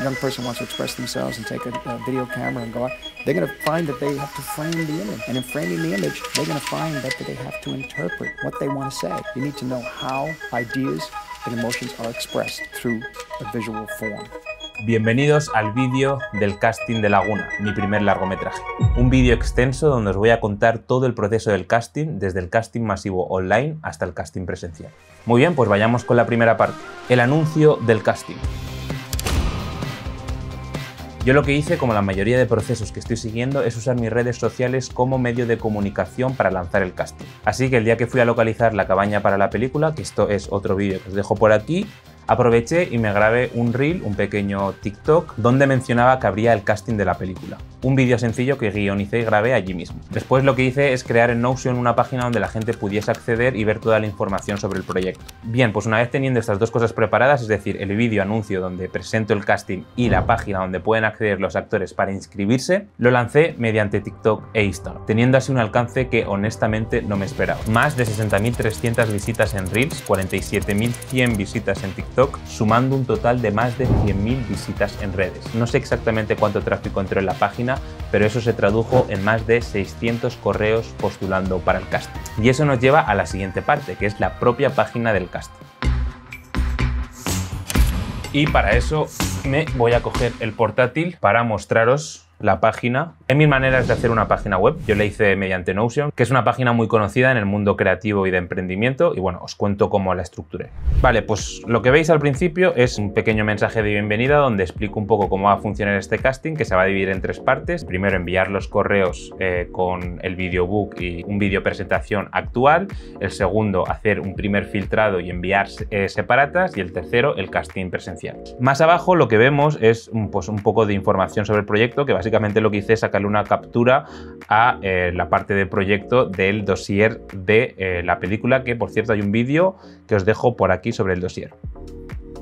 young person wants to express themselves and take a video camera and go out, they're going to find that they have to frame the image. And in framing the image, they're going to find that they have to interpret what they want to say. You need to know how ideas and emotions are expressed through a visual form. Bienvenidos al vídeo del casting de Laguna, mi primer largometraje. Un vídeo extenso donde os voy a contar todo el proceso del casting, desde el casting masivo online hasta el casting presencial. Muy bien, pues vayamos con la primera parte, el anuncio del casting. Yo lo que hice, como la mayoría de procesos que estoy siguiendo, es usar mis redes sociales como medio de comunicación para lanzar el casting. Así que el día que fui a localizar la cabaña para la película, que esto es otro vídeo que os dejo por aquí, aproveché y me grabé un reel, un pequeño TikTok, donde mencionaba que habría el casting de la película. Un vídeo sencillo que guionicé y grabé allí mismo. Después lo que hice es crear en Notion una página donde la gente pudiese acceder y ver toda la información sobre el proyecto. Bien, pues una vez teniendo estas dos cosas preparadas, es decir, el vídeo anuncio donde presento el casting y la página donde pueden acceder los actores para inscribirse, lo lancé mediante TikTok e Instagram, teniendo así un alcance que honestamente no me esperaba. Más de 60.300 visitas en Reels, 47.100 visitas en TikTok, sumando un total de más de 100.000 visitas en redes. No sé exactamente cuánto tráfico entró en la página, pero eso se tradujo en más de 600 correos postulando para el casting. Y eso nos lleva a la siguiente parte, que es la propia página del casting. Y para eso me voy a coger el portátil para mostraros la página. En mis maneras de hacer una página web, yo la hice mediante Notion, que es una página muy conocida en el mundo creativo y de emprendimiento, y bueno, os cuento cómo la estructuré. Vale, pues lo que veis al principio es un pequeño mensaje de bienvenida donde explico un poco cómo va a funcionar este casting, que se va a dividir en tres partes. Primero, enviar los correos con el videobook y un vídeo presentación actual. El segundo, hacer un primer filtrado y enviar separatas. Y el tercero, el casting presencial. Más abajo lo que vemos es pues un poco de información sobre el proyecto, que básicamente lo que hice es sacarle una captura a la parte de proyecto del dossier de la película, que por cierto hay un vídeo que os dejo por aquí sobre el dossier.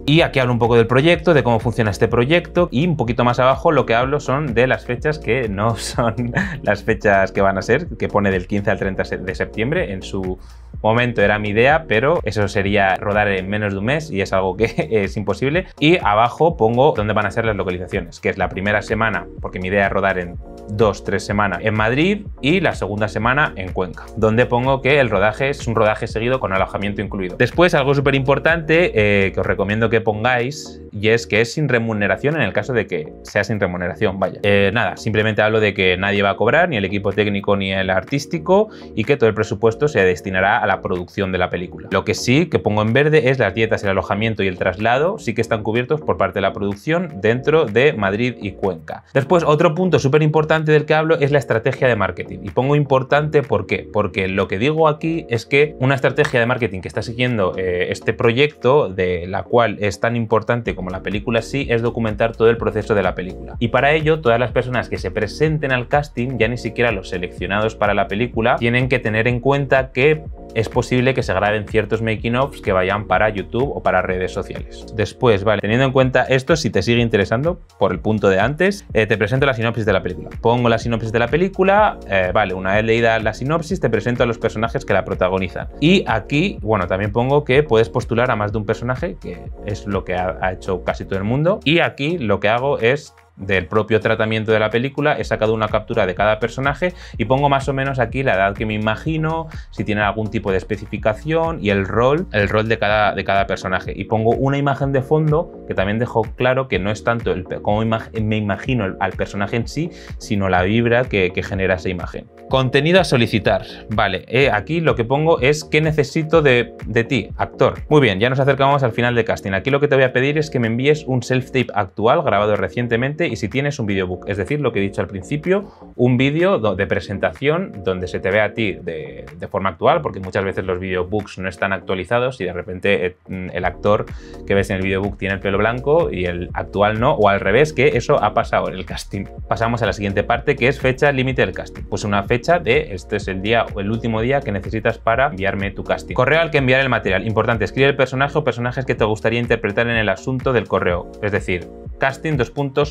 Y aquí hablo un poco del proyecto, de cómo funciona este proyecto, y un poquito más abajo lo que hablo son de las fechas que no son las fechas que van a ser, que pone del 15 al 30 de septiembre. En su momento era mi idea, pero eso sería rodar en menos de un mes y es algo que es imposible. Y abajo pongo dónde van a ser las localizaciones, que es la primera semana, porque mi idea es rodar en 2-3 semanas en Madrid, y la segunda semana en Cuenca, donde pongo que el rodaje es un rodaje seguido con alojamiento incluido. Después, algo súper importante que os recomiendo que pongáis, y es que es sin remuneración en el caso de que sea sin remuneración, vaya. Nada, simplemente hablo de que nadie va a cobrar, ni el equipo técnico ni el artístico, y que todo el presupuesto se destinará a la producción de la película. Lo que sí que pongo en verde es las dietas, el alojamiento y el traslado, sí que están cubiertos por parte de la producción dentro de Madrid y Cuenca. Después, otro punto súper importante del que hablo es la estrategia de marketing, y pongo importante ¿por qué? Porque lo que digo aquí es que una estrategia de marketing que está siguiendo este proyecto, de la cual es tan importante como la película sí, es documentar todo el proceso de la película. Y para ello, todas las personas que se presenten al casting, ya ni siquiera los seleccionados para la película, tienen que tener en cuenta que es posible que se graben ciertos making-ofs que vayan para YouTube o para redes sociales. Después, vale, teniendo en cuenta esto, si te sigue interesando, por el punto de antes, te presento la sinopsis de la película. Pongo la sinopsis de la película, vale, una vez leída la sinopsis, te presento a los personajes que la protagonizan. Y aquí, bueno, también pongo que puedes postular a más de un personaje, que es lo que ha hecho casi todo el mundo. Y aquí lo que hago es, del propio tratamiento de la película, he sacado una captura de cada personaje y pongo más o menos aquí la edad que me imagino, si tienen algún tipo de especificación y el rol de cada personaje. Y pongo una imagen de fondo que también dejo claro que no es tanto cómo me imagino al personaje en sí, sino la vibra que genera esa imagen. Contenido a solicitar. Vale, aquí lo que pongo es qué necesito de ti, actor. Muy bien, ya nos acercamos al final de casting. Aquí lo que te voy a pedir es que me envíes un self-tape actual grabado recientemente, y si tienes un videobook, es decir, lo que he dicho al principio, un vídeo de presentación donde se te ve a ti de forma actual, porque muchas veces los videobooks no están actualizados y de repente el actor que ves en el videobook tiene el pelo blanco y el actual no, o al revés, que eso ha pasado en el casting. Pasamos a la siguiente parte, que es fecha límite del casting. Pues una fecha de este es el día o el último día que necesitas para enviarme tu casting. Correo al que enviar el material. Importante, escribe el personaje o personajes que te gustaría interpretar en el asunto del correo. Es decir, casting,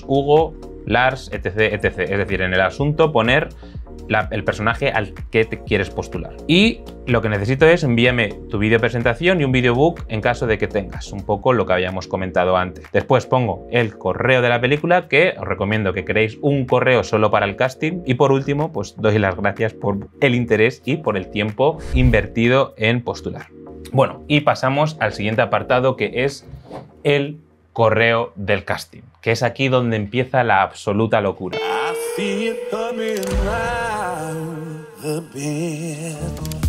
Hugo, Lars, etc, etc. Es decir, en el asunto poner el personaje al que te quieres postular. Y lo que necesito es envíame tu vídeo presentación y un videobook en caso de que tengas, un poco lo que habíamos comentado antes. Después pongo el correo de la película, que os recomiendo que creéis un correo solo para el casting. Y por último, pues doy las gracias por el interés y por el tiempo invertido en postular. Bueno, y pasamos al siguiente apartado, que es el correo del casting, que es aquí donde empieza la absoluta locura.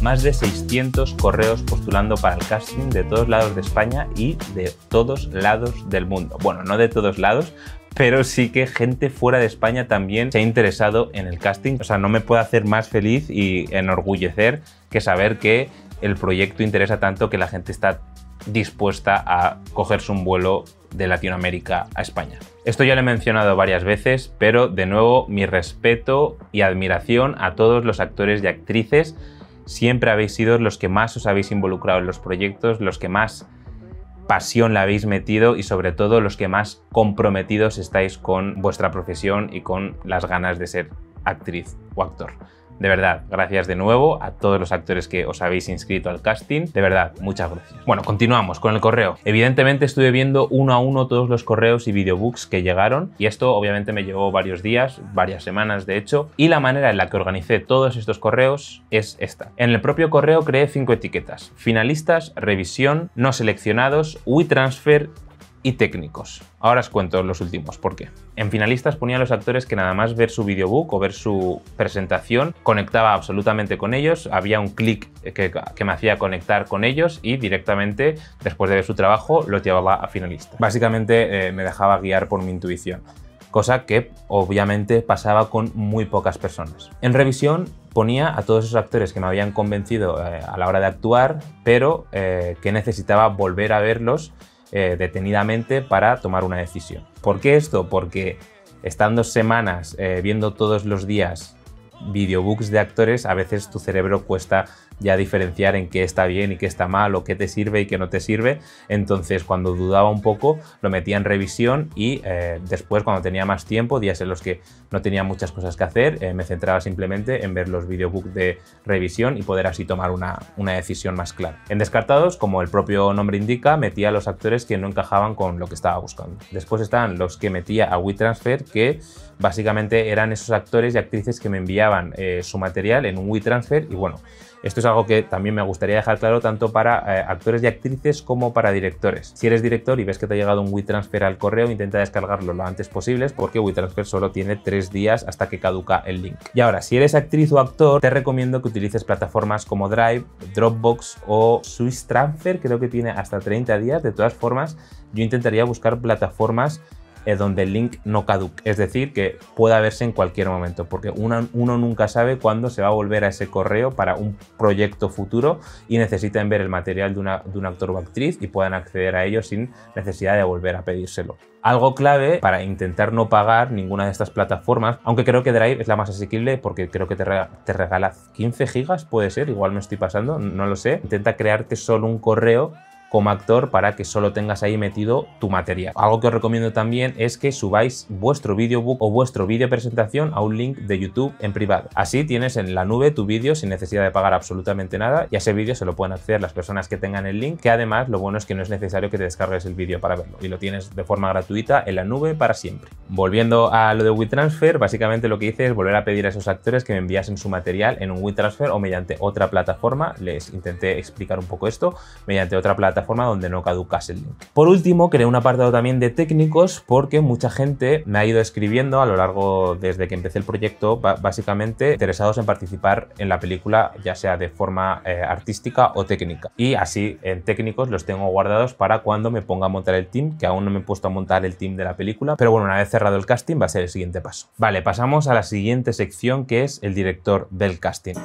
Más de 600 correos postulando para el casting de todos lados de España y de todos lados del mundo. Bueno, no de todos lados, pero sí que gente fuera de España también se ha interesado en el casting. O sea, no me puede hacer más feliz y enorgullecer que saber que el proyecto interesa tanto que la gente está dispuesta a cogerse un vuelo de Latinoamérica a España. Esto ya lo he mencionado varias veces, pero de nuevo mi respeto y admiración a todos los actores y actrices. Siempre habéis sido los que más os habéis involucrado en los proyectos, los que más pasión le habéis metido y sobre todo los que más comprometidos estáis con vuestra profesión y con las ganas de ser actriz o actor. De verdad, gracias de nuevo a todos los actores que os habéis inscrito al casting. De verdad, muchas gracias. Bueno, continuamos con el correo. Evidentemente estuve viendo uno a uno todos los correos y videobooks que llegaron y esto obviamente me llevó varios días, varias semanas de hecho, y la manera en la que organicé todos estos correos es esta. En el propio correo creé 5 etiquetas: finalistas, revisión, no seleccionados, WeTransfer y técnicos. Ahora os cuento los últimos por qué. En finalistas ponía a los actores que nada más ver su videobook o ver su presentación conectaba absolutamente con ellos, había un clic que me hacía conectar con ellos y directamente después de ver su trabajo lo llevaba a finalista. Básicamente me dejaba guiar por mi intuición, cosa que obviamente pasaba con muy pocas personas. En revisión ponía a todos esos actores que me habían convencido a la hora de actuar, pero que necesitaba volver a verlos detenidamente para tomar una decisión. ¿Por qué esto? Porque estando semanas viendo todos los días videobooks de actores, a veces tu cerebro cuesta ya diferenciar en qué está bien y qué está mal, o qué te sirve y qué no te sirve. Entonces, cuando dudaba un poco, lo metía en revisión y después, cuando tenía más tiempo, días en los que no tenía muchas cosas que hacer, me centraba simplemente en ver los videobooks de revisión y poder así tomar una decisión más clara. En descartados, como el propio nombre indica, metía a los actores que no encajaban con lo que estaba buscando. Después estaban los que metía a WeTransfer, que básicamente eran esos actores y actrices que me enviaban su material en un WeTransfer. Y bueno, esto es algo que también me gustaría dejar claro tanto para actores y actrices como para directores. Si eres director y ves que te ha llegado un WeTransfer al correo, intenta descargarlo lo antes posible, porque WeTransfer solo tiene 3 días hasta que caduca el link. Y ahora, si eres actriz o actor, te recomiendo que utilices plataformas como Drive, Dropbox o SwissTransfer, creo que tiene hasta 30 días. De todas formas, yo intentaría buscar plataformas donde el link no caduque, es decir, que pueda verse en cualquier momento, porque uno nunca sabe cuándo se va a volver a ese correo para un proyecto futuro y necesitan ver el material de un actor o actriz y puedan acceder a ello sin necesidad de volver a pedírselo. Algo clave para intentar no pagar ninguna de estas plataformas, aunque creo que Drive es la más asequible porque creo que te regala 15 gigas, puede ser, igual me estoy pasando, no lo sé. Intenta crearte solo un correo como actor para que solo tengas ahí metido tu material. Algo que os recomiendo también es que subáis vuestro videobook o vuestro vídeo presentación a un link de YouTube en privado. Así tienes en la nube tu vídeo sin necesidad de pagar absolutamente nada y a ese vídeo se lo pueden acceder las personas que tengan el link, que además lo bueno es que no es necesario que te descargues el vídeo para verlo y lo tienes de forma gratuita en la nube para siempre. Volviendo a lo de WeTransfer, básicamente lo que hice es volver a pedir a esos actores que me enviasen su material en un WeTransfer o mediante otra plataforma. Les intenté explicar un poco esto, mediante otra plataforma donde no caducase el link. Por último, creé un apartado también de técnicos porque mucha gente me ha ido escribiendo a lo largo desde que empecé el proyecto, básicamente interesados en participar en la película, ya sea de forma artística o técnica. Y así en técnicos los tengo guardados para cuando me ponga a montar el team, que aún no me he puesto a montar el team de la película, pero bueno, una vez cerrado el casting va a ser el siguiente paso. Vale, pasamos a la siguiente sección, que es el director del casting.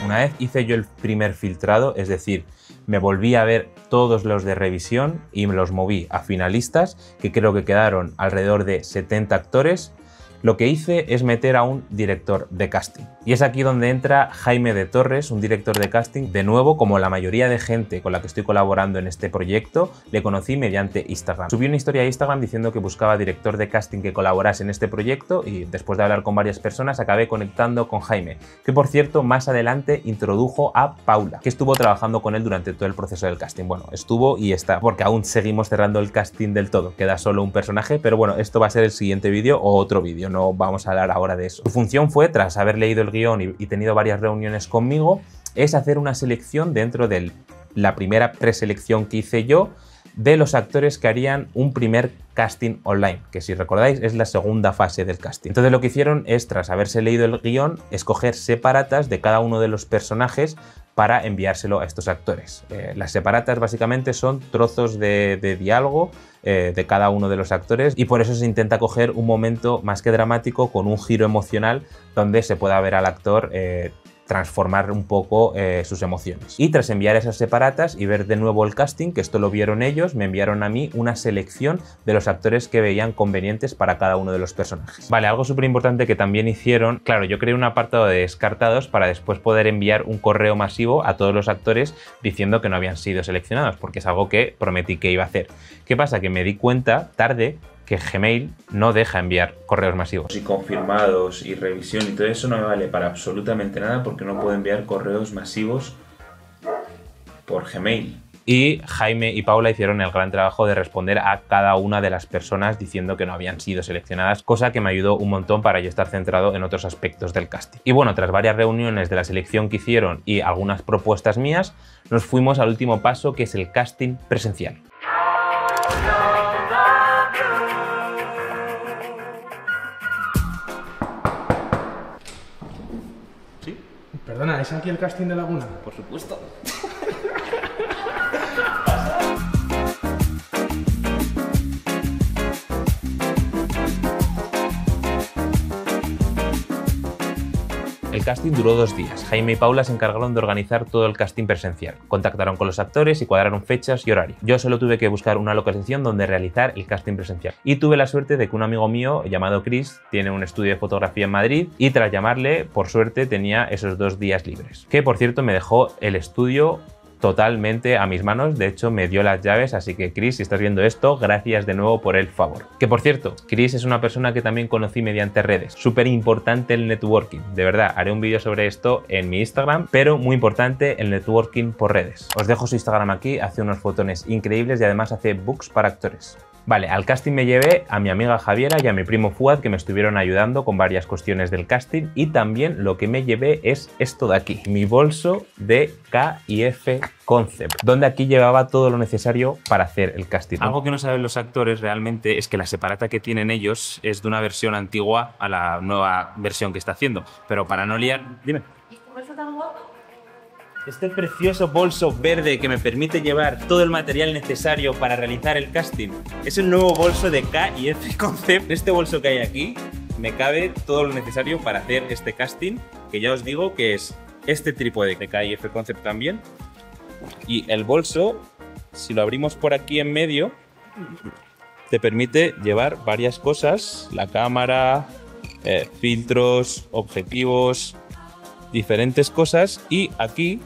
Una vez hice yo el primer filtrado, es decir, me volví a ver todos los de revisión y me los moví a finalistas, que creo que quedaron alrededor de 70 actores. lo que hice es meter a un director de casting. Y es aquí donde entra Jaime de Torres, un director de casting. De nuevo, como la mayoría de gente con la que estoy colaborando en este proyecto, le conocí mediante Instagram. Subí una historia a Instagram diciendo que buscaba director de casting que colaborase en este proyecto y después de hablar con varias personas acabé conectando con Jaime, que por cierto más adelante introdujo a Paula, que estuvo trabajando con él durante todo el proceso del casting. Bueno, estuvo y está, porque aún seguimos cerrando el casting del todo, queda solo un personaje, pero bueno, esto va a ser el siguiente vídeo o otro vídeo, no vamos a hablar ahora de eso. Su función fue, tras haber leído el guión y tenido varias reuniones conmigo, es hacer una selección dentro de la primera preselección que hice yo de los actores que harían un primer casting online, que si recordáis es la segunda fase del casting. Entonces lo que hicieron es, tras haberse leído el guión, escoger separatas de cada uno de los personajes para enviárselo a estos actores. Las separatas básicamente son trozos de diálogo de cada uno de los actores y por eso se intenta coger un momento más que dramático con un giro emocional donde se pueda ver al actor transformar un poco sus emociones. Y tras enviar esas separatas y ver de nuevo el casting, que esto lo vieron ellos, me enviaron a mí una selección de los actores que veían convenientes para cada uno de los personajes. Vale, algo súper importante que también hicieron, claro, yo creé un apartado de descartados para después poder enviar un correo masivo a todos los actores diciendo que no habían sido seleccionados, porque es algo que prometí que iba a hacer. ¿Qué pasa? Que me di cuenta tarde que Gmail no deja enviar correos masivos. Y confirmados y revisión y todo eso no me vale para absolutamente nada porque no puedo enviar correos masivos por Gmail. Y Jaime y Paula hicieron el gran trabajo de responder a cada una de las personas diciendo que no habían sido seleccionadas, cosa que me ayudó un montón para yo estar centrado en otros aspectos del casting. Y bueno, tras varias reuniones de la selección que hicieron y algunas propuestas mías, nos fuimos al último paso, que es el casting presencial. Perdona, ¿es aquí el casting de Laguna? Por supuesto. El casting duró 2 días. Jaime y Paula se encargaron de organizar todo el casting presencial. Contactaron con los actores y cuadraron fechas y horarios. Yo solo tuve que buscar una localización donde realizar el casting presencial. Y tuve la suerte de que un amigo mío llamado Chris tiene un estudio de fotografía en Madrid y tras llamarle, por suerte, tenía esos 2 días libres. Que por cierto me dejó el estudio totalmente a mis manos, de hecho me dio las llaves, así que Chris, si estás viendo esto, gracias de nuevo por el favor. Que por cierto, Chris es una persona que también conocí mediante redes, súper importante el networking, de verdad, haré un vídeo sobre esto en mi Instagram, pero muy importante el networking por redes. Os dejo su Instagram aquí, hace unos fotones increíbles y además hace books para actores. Vale, al casting me llevé a mi amiga Javiera y a mi primo Fuad, que me estuvieron ayudando con varias cuestiones del casting, y también lo que me llevé es esto de aquí, mi bolso de KIF Concept, donde aquí llevaba todo lo necesario para hacer el casting. Algo que no saben los actores realmente es que la separata que tienen ellos es de una versión antigua a la nueva versión que está haciendo, pero para no liar... Dime. Este precioso bolso verde que me permite llevar todo el material necesario para realizar el casting es el nuevo bolso de KIF Concept. Este bolso que hay aquí me cabe todo lo necesario para hacer este casting, que ya os digo que es este trípode de KIF Concept también. Y el bolso, si lo abrimos por aquí en medio, te permite llevar varias cosas, la cámara, filtros, objetivos, diferentes cosas, y aquí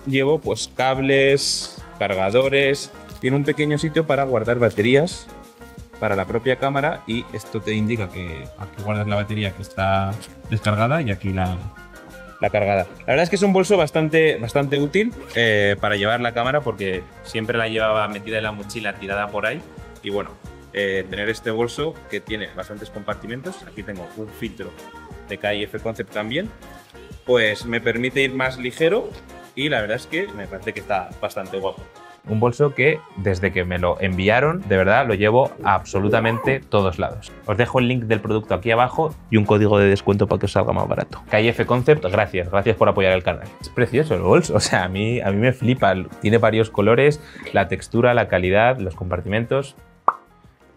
llevo pues cables, cargadores, tiene un pequeño sitio para guardar baterías para la propia cámara, y esto te indica que aquí guardas la batería que está descargada y aquí la cargada. La verdad es que es un bolso bastante útil para llevar la cámara, porque siempre la llevaba metida en la mochila tirada por ahí, y bueno, tener este bolso que tiene bastantes compartimentos, aquí tengo un filtro de KIF Concept también, pues me permite ir más ligero y la verdad es que me parece que está bastante guapo. Un bolso que desde que me lo enviaron, de verdad, lo llevo a absolutamente todos lados. Os dejo el link del producto aquí abajo y un código de descuento para que os salga más barato. KIF Concept, gracias por apoyar el canal. Es precioso el bolso, o sea, a mí me flipa. Tiene varios colores, la textura, la calidad, los compartimentos.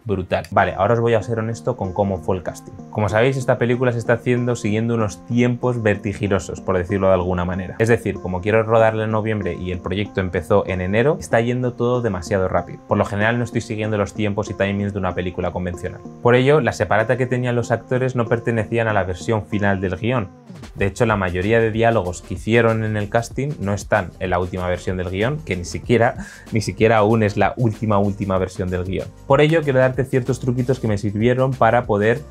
brutal. Vale, ahora os voy a ser honesto con cómo fue el casting. Como sabéis, esta película se está haciendo siguiendo unos tiempos vertiginosos, por decirlo de alguna manera. Es decir, como quiero rodarla en noviembre y el proyecto empezó en enero, está yendo todo demasiado rápido. Por lo general no estoy siguiendo los tiempos y timings de una película convencional. Por ello, la separata que tenían los actores no pertenecían a la versión final del guión. De hecho, la mayoría de diálogos que hicieron en el casting no están en la última versión del guión, que ni siquiera aún es la última versión del guión. Por ello, quiero darte ciertos truquitos que me sirvieron para poder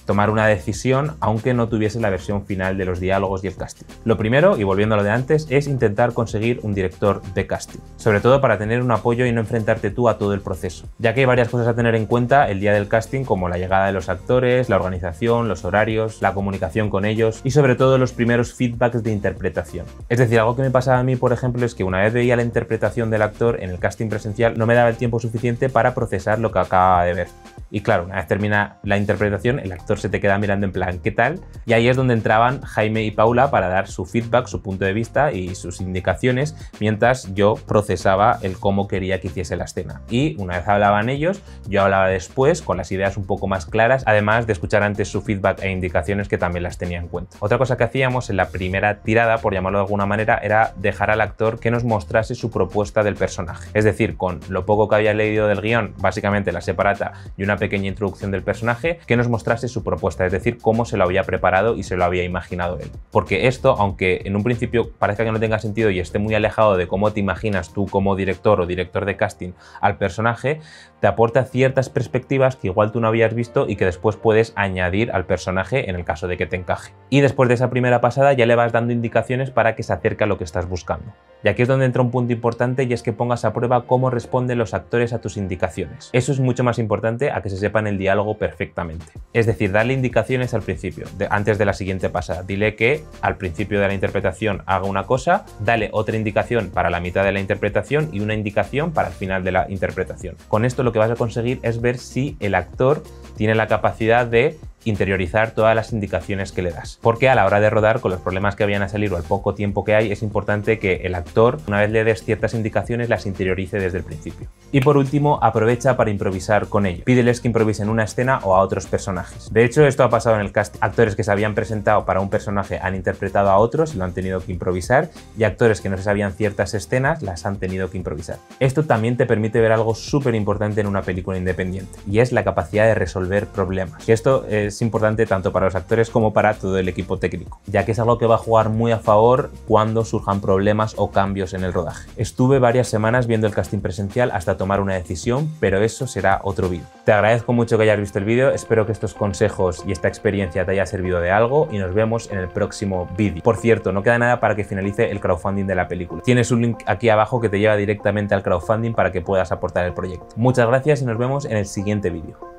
tomar una decisión aunque no tuviese la versión final de los diálogos y el casting. Lo primero, y volviendo a lo de antes, es intentar conseguir un director de casting, sobre todo para tener un apoyo y no enfrentarte tú a todo el proceso, ya que hay varias cosas a tener en cuenta el día del casting, como la llegada de los actores, la organización, los horarios, la comunicación con ellos y sobre todo los primeros feedbacks de interpretación. Es decir, algo que me pasaba a mí, por ejemplo, es que una vez veía la interpretación del actor en el casting presencial no me daba el tiempo suficiente para procesar lo que acababa de ver. Y claro, una vez termina la interpretación, el actor se te queda mirando en plan, ¿qué tal? Y ahí es donde entraban Jaime y Paula para dar su feedback, su punto de vista y sus indicaciones, mientras yo procesaba el cómo quería que hiciese la escena. Y una vez hablaban ellos, yo hablaba después con las ideas un poco más claras, además de escuchar antes su feedback e indicaciones que también las tenía en cuenta. Otra cosa que hacíamos en la primera tirada, por llamarlo de alguna manera, era dejar al actor que nos mostrase su propuesta del personaje. Es decir, con lo poco que había leído del guión, básicamente la separata y una pequeña introducción del personaje, que nos mostrase su propuesta, es decir, cómo se lo había preparado y se lo había imaginado él. Porque esto, aunque en un principio parezca que no tenga sentido y esté muy alejado de cómo te imaginas tú como director o director de casting al personaje, te aporta ciertas perspectivas que igual tú no habías visto y que después puedes añadir al personaje en el caso de que te encaje. Y después de esa primera pasada ya le vas dando indicaciones para que se acerque a lo que estás buscando. Y aquí es donde entra un punto importante, y es que pongas a prueba cómo responden los actores a tus indicaciones. Eso es mucho más importante a que se sepan el diálogo perfectamente. Es decir, darle indicaciones al principio, antes de la siguiente pasada. Dile que al principio de la interpretación haga una cosa, dale otra indicación para la mitad de la interpretación y una indicación para el final de la interpretación. Con esto lo que vas a conseguir es ver si el actor tiene la capacidad de interiorizar todas las indicaciones que le das. Porque a la hora de rodar, con los problemas que vayan a salir o el poco tiempo que hay, es importante que el actor, una vez le des ciertas indicaciones, las interiorice desde el principio. Y por último, aprovecha para improvisar con ellos. Pídeles que improvisen una escena o a otros personajes. De hecho, esto ha pasado en el casting. Actores que se habían presentado para un personaje han interpretado a otros y lo han tenido que improvisar, y actores que no se sabían ciertas escenas las han tenido que improvisar. Esto también te permite ver algo súper importante en una película independiente, y es la capacidad de resolver problemas. Y esto es importante tanto para los actores como para todo el equipo técnico, ya que es algo que va a jugar muy a favor cuando surjan problemas o cambios en el rodaje. Estuve varias semanas viendo el casting presencial hasta tomar una decisión, pero eso será otro vídeo. Te agradezco mucho que hayas visto el vídeo, espero que estos consejos y esta experiencia te haya servido de algo y nos vemos en el próximo vídeo. Por cierto, no queda nada para que finalice el crowdfunding de la película. Tienes un link aquí abajo que te lleva directamente al crowdfunding para que puedas aportar el proyecto. Muchas gracias y nos vemos en el siguiente vídeo.